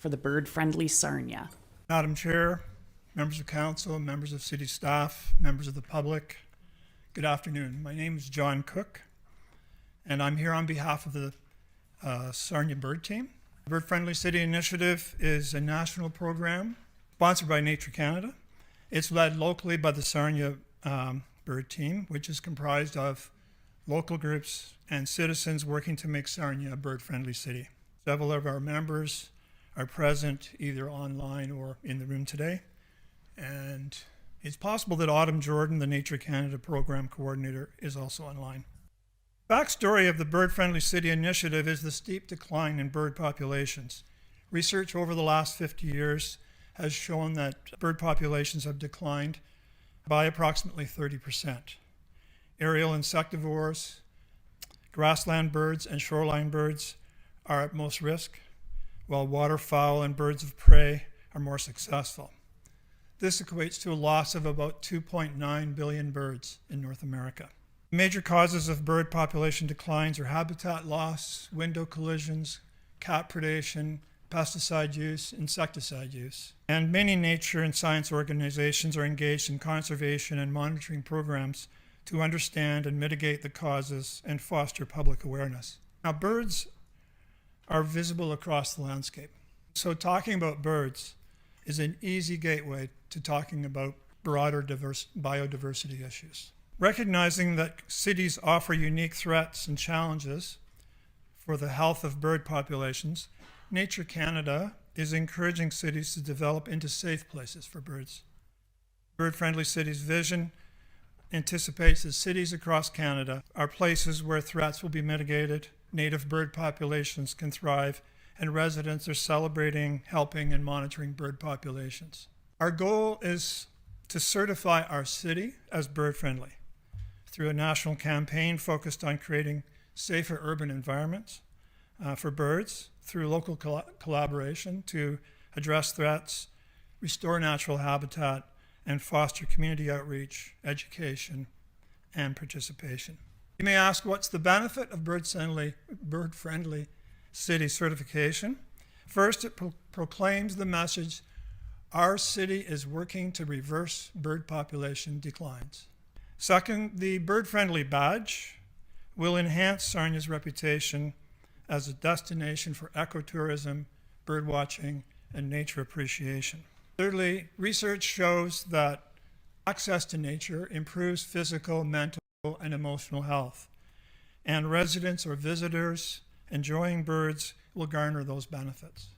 for the bird-friendly Sarnia. Madam Chair, members of council, members of city staff, members of the public, good afternoon. My name is John Cook, and I'm here on behalf of the Sarnia Bird Team. The Bird Friendly City Initiative is a national program sponsored by Nature Canada. It's led locally by the Sarnia Bird Team, which is comprised of local groups and citizens working to make Sarnia a bird-friendly city. Several of our members are present either online or in the room today. And it's possible that Autumn Jordan, the Nature Canada Program Coordinator, is also online. Backstory of the Bird Friendly City Initiative is the steep decline in bird populations. Research over the last 50 years has shown that bird populations have declined by approximately 30%. Aerial insectivores, grassland birds, and shoreline birds are at most risk, while waterfowl and birds of prey are more successful. This equates to a loss of about 2.9 billion birds in North America. Major causes of bird population declines are habitat loss, window collisions, cat predation, pesticide use, insecticide use. And many nature and science organizations are engaged in conservation and monitoring programs to understand and mitigate the causes and foster public awareness. Now, birds are visible across the landscape. So talking about birds is an easy gateway to talking about broader biodiversity issues. Recognizing that cities offer unique threats and challenges for the health of bird populations, Nature Canada is encouraging cities to develop into safe places for birds. Bird-Friendly Cities vision anticipates that cities across Canada are places where threats will be mitigated, native bird populations can thrive, and residents are celebrating, helping, and monitoring bird populations. Our goal is to certify our city as bird-friendly through a national campaign focused on creating safer urban environments for birds through local collaboration to address threats, restore natural habitat, and foster community outreach, education, and participation. You may ask, what's the benefit of bird-friendly city certification? First, it proclaims the message, our city is working to reverse bird population declines. Second, the bird-friendly badge will enhance Sarnia's reputation as a destination for ecotourism, birdwatching, and nature appreciation. Thirdly, research shows that access to nature improves physical, mental, and emotional health, and residents or visitors enjoying birds will garner those benefits.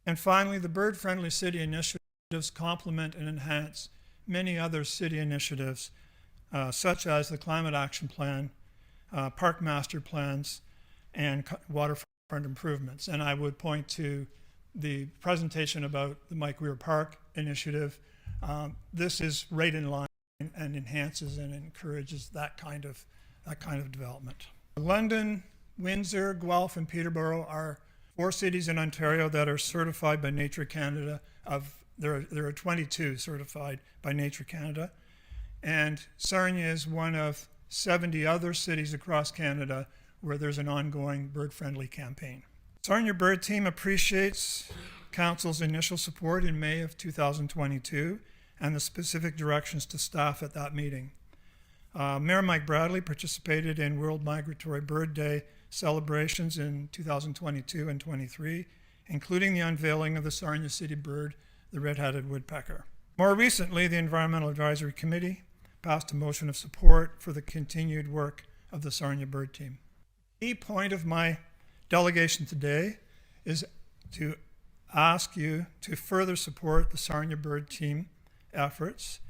And finally, the bird-friendly city initiatives complement and enhance many other city initiatives, such as the Climate Action Plan, Park Master Plans, and waterfront improvements. And I would point to the presentation about the Mike Weir Park initiative. This is right in line and enhances and encourages that kind of development. London, Windsor, Guelph, and Peterborough are 4 cities in Ontario that are certified by Nature Canada. There are 22 certified by Nature Canada, and Sarnia is one of 70 other cities across Canada where there's an ongoing bird-friendly campaign. Sarnia Bird Team appreciates Council's initial support in May of 2022 and the specific directions to staff at that meeting. Mayor Mike Bradley participated in World Migratory Bird Day celebrations in 2022 and 23, including the unveiling of the Sarnia City bird, the red-headed woodpecker. More recently, the Environmental Advisory Committee passed a motion of support for the continued work of the Sarnia Bird Team. The key point of my delegation today is to ask you to further support the Sarnia Bird Team efforts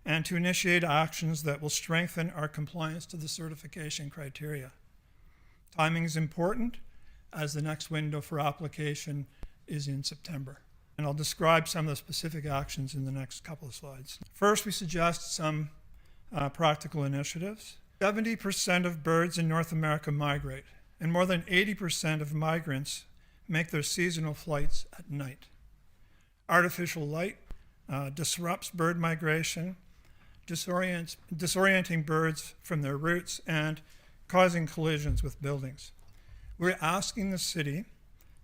and to initiate actions that will strengthen our compliance to the certification criteria. Timing is important as the next window for application is in September. And I'll describe some of the specific actions in the next couple of slides. First, we suggest some practical initiatives. 70% of birds in North America migrate, and more than 80% of migrants make their seasonal flights at night. Artificial light disrupts bird migration, disorienting birds from their routes and causing collisions with buildings. We're asking the city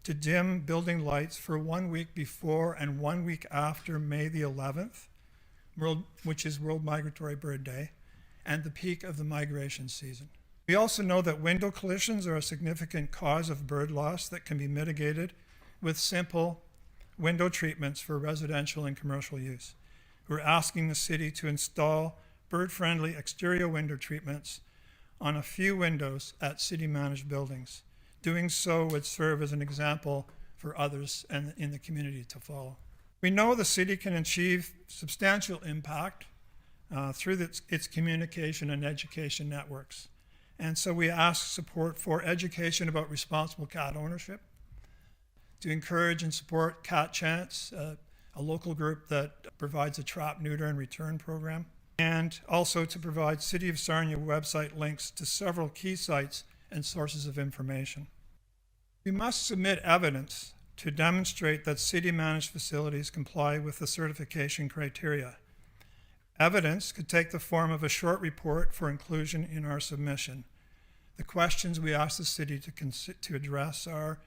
to dim building lights for 1 week before and 1 week after May the 11th, which is World Migratory Bird Day, and the peak of the migration season. We also know that window collisions are a significant cause of bird loss that can be mitigated with simple window treatments for residential and commercial use. We're asking the city to install bird-friendly exterior window treatments on a few windows at city-managed buildings. Doing so would serve as an example for others and in the community to follow. We know the city can achieve substantial impact through its communication and education networks. And so we ask support for education about responsible cat ownership, to encourage and support Cat Chance, a local group that provides a trap, neuter, and return program, and also to provide City of Sarnia website links to several key sites and sources of information. We must submit evidence to demonstrate that city-managed facilities comply with the certification criteria. Evidence could take the form of a short report for inclusion in our submission. The questions we ask the city to address are: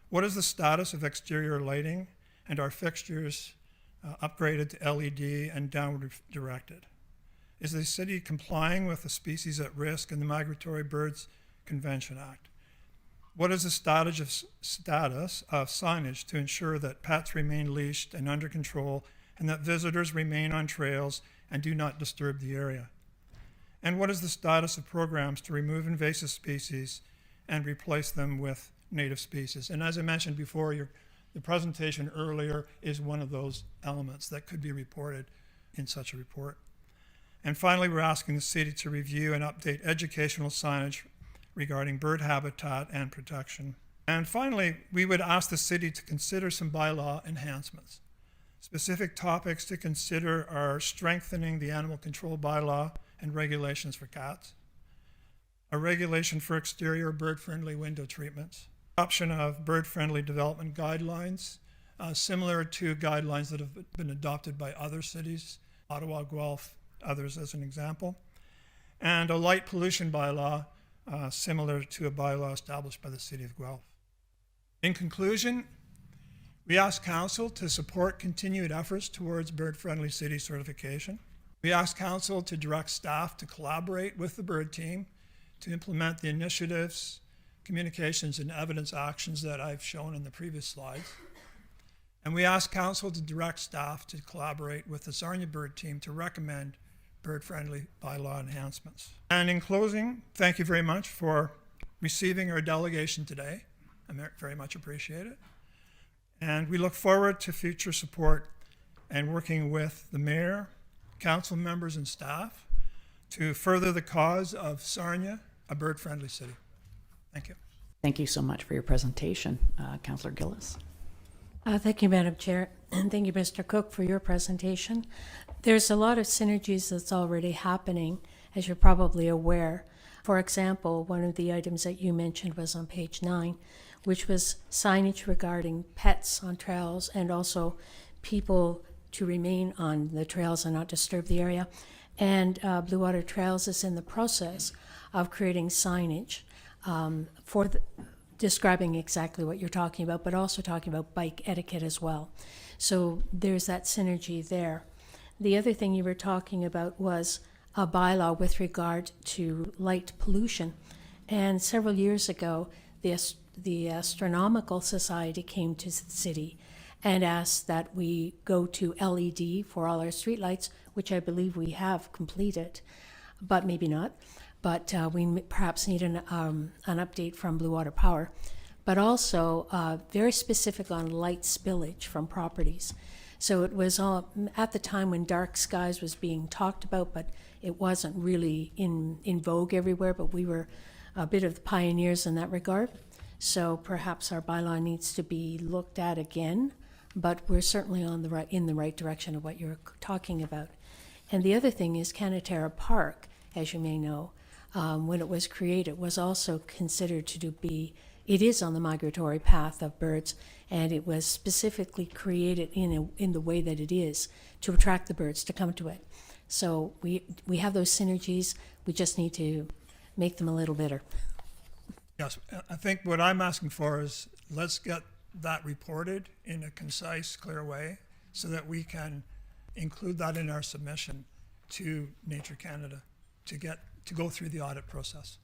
what is the status of exterior lighting and are fixtures upgraded to LED and downward directed? Is the city complying with the Species at Risk and the Migratory Birds Convention Act? What is the status of signage to ensure that pets remain leashed and under control and that visitors remain on trails and do not disturb the area? And what is the status of programs to remove invasive species and replace them with native species? And as I mentioned before, the presentation earlier is one of those elements that could be reported in such a report. And finally, we're asking the city to review and update educational signage regarding bird habitat and protection. And finally, we would ask the city to consider some bylaw enhancements. Specific topics to consider are strengthening the animal control bylaw and regulations for cats, a regulation for exterior bird-friendly window treatments, adoption of bird-friendly development guidelines, similar to guidelines that have been adopted by other cities, Ottawa, Guelph, others as an example, and a light pollution bylaw similar to a bylaw established by the City of Guelph. In conclusion, we ask Council to support continued efforts towards bird-friendly city certification. We ask Council to direct staff to collaborate with the bird team to implement the initiatives, communications, and evidence actions that I've shown in the previous slides. And we ask Council to direct staff to collaborate with the Sarnia bird team to recommend bird-friendly bylaw enhancements. And in closing, thank you very much for receiving our delegation today. I very much appreciate it. And we look forward to future support and working with the mayor, council members, and staff to further the cause of Sarnia, a bird-friendly city. Thank you. Thank you so much for your presentation, Councillor Gillis. Thank you, Madam Chair, and thank you, Mr. Cook, for your presentation. There's a lot of synergies that's already happening, as you're probably aware. For example, one of the items that you mentioned was on page 9, which was signage regarding pets on trails and also people to remain on the trails and not disturb the area. And Blue Water Trails is in the process of creating signage describing exactly what you're talking about, but also talking about bike etiquette as well. So there's that synergy there. The other thing you were talking about was a bylaw with regard to light pollution. And several years ago, the Astronomical Society came to the city and asked that we go to LED for all our streetlights, which I believe we have completed, but maybe not. But we perhaps need an update from Blue Water Power, but also very specific on light spillage from properties. So it was at the time when dark skies was being talked about, but it wasn't really in vogue everywhere, but we were a bit of the pioneers in that regard. So perhaps our bylaw needs to be looked at again, but we're certainly in the right direction of what you're talking about. And the other thing is Canatera Park, as you may know, when it was created, was also considered it is on the migratory path of birds, and it was specifically created in the way that it is to attract the birds to come to it. So we have those synergies. We just need to make them a little better. Yes, I think what I'm asking for is let's get that reported in a concise, clear way so that we can include that in our submission to Nature Canada to go through the audit process.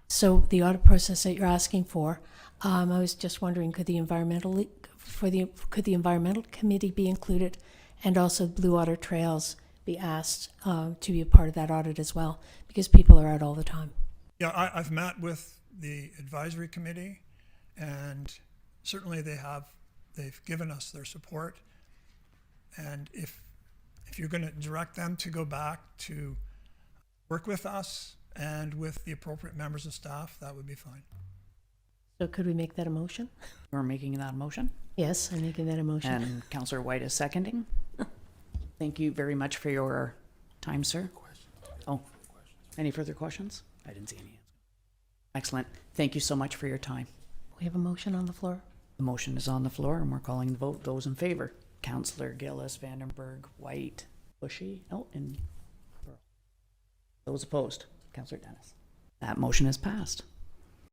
So the audit process that you're asking for, I was just wondering, could the environmental committee be included, and also Blue Water Trails be asked to be a part of that audit as well, because people are out all the time. Yeah, I've met with the advisory committee, and certainly they've given us their support. And if you're going to direct them to go back to work with us and with the appropriate members of staff, that would be fine. So could we make that a motion? We're making that a motion, Yes, I'm making that a motion. and Councillor White is seconding. Thank you very much for your time, sir. Oh, any further questions? I didn't see any. Excellent. Thank you so much for your time. We have a motion on the floor. The motion is on the floor, and we're calling the vote. Those in favor: Councillor Gillis, Vandenberg, White, Bushy, and Burrow. Those opposed: Councillor Dennis. That motion is passed.